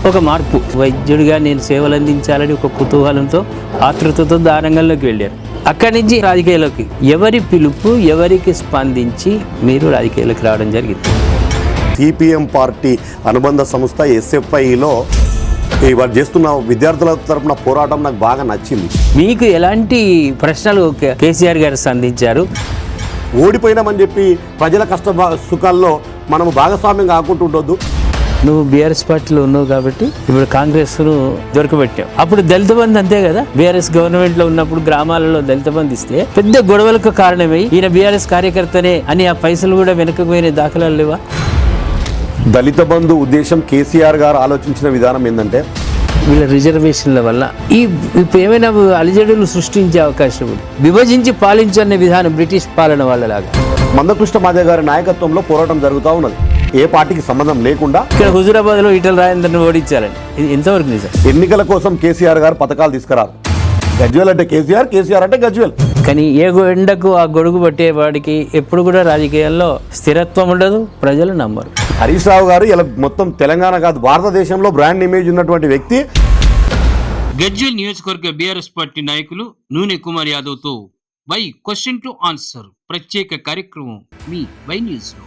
ఒక మార్పు. వైద్యుడిగా నేను సేవలు అందించాలని ఒక కుతూహలంతో ఆతృతతో ఆ రంగంలోకి వెళ్ళారు. అక్కడి నుంచి రాజకీయాల్లోకి ఎవరి పిలుపు, ఎవరికి స్పందించి మీరు రాజకీయాల్లోకి రావడం జరిగింది? సిపిఎం పార్టీ అనుబంధ సంస్థ ఎస్ఎఫ్ఐలో వారు చేస్తున్న విద్యార్థుల తరపున పోరాటం నాకు బాగా నచ్చింది. మీకు ఎలాంటి ప్రశ్నలు కేసీఆర్ గారు సంధించారు? ఓడిపోయినామని చెప్పి ప్రజల కష్ట సుఖాల్లో మనము భాగస్వామ్యం కాకుంటుండొద్దు. నువ్వు బీఆర్ఎస్ పార్టీలో ఉన్నావు కాబట్టి ఇప్పుడు కాంగ్రెస్ను దొరకబెట్టావు. అప్పుడు దళిత బంధు అంతే కదా, బీఆర్ఎస్ గవర్నమెంట్ లో ఉన్నప్పుడు గ్రామాలలో దళిత బంధు ఇస్తే పెద్ద గొడవలకు కారణమై ఈయన బీఆర్ఎస్ కార్యకర్తనే అని ఆ పైసలు కూడా వెనకపోయిన దాఖలాలు లేవా? దళిత బంధు ఉద్దేశం కేసీఆర్ గారు ఆలోచించిన విధానం ఏంటంటే వీళ్ళ రిజర్వేషన్ల వల్ల ఇప్పుడు ఏమైనా అలిజడులు సృష్టించే అవకాశం ఉంది. విభజించి పాలించనే విధానం బ్రిటిష్ పాలన వాళ్ళలాగా. మందకృష్ణ మాదిగ గారి నాయకత్వంలో పోరాటం జరుగుతూ ఉన్నది, ఏ పార్టీకి సంబంధం లేకుండా. ఇక్కడ హుజూరాబాద్ లో ఈటల రాజేందర్ని ఓడించాలని, ఇది ఎంతవరకు నిజం? ఎన్నికల కోసం కేసీఆర్ గారు పథకాలు తీసుకురారు. గజ్వేల్ అంటే కేసీఆర్, కేసీఆర్ అంటే గజ్వేల్. కానీ ఏ ఎండకు ఆ గొడుగు పట్టేవాడికి ఎప్పుడు కూడా రాజకీయాల్లో స్థిరత్వం ఉండదు, ప్రజలు నమ్మరు. హరీష్ రావు గారు ఇలా మొత్తం తెలంగాణ కాదు భారతదేశంలో బ్రాండ్ ఇమేజ్ ఉన్నటువంటి వ్యక్తి. గజ్వేల్ నియోజకవర్గ బీఆర్ఎస్ పార్టీ నాయకులు నూనె కుమార్ యాదవ్ తో వై క్వశ్చన్ టు ఆన్సర్ ప్రత్యేక కార్యక్రమం మీ వై న్యూస్ లో.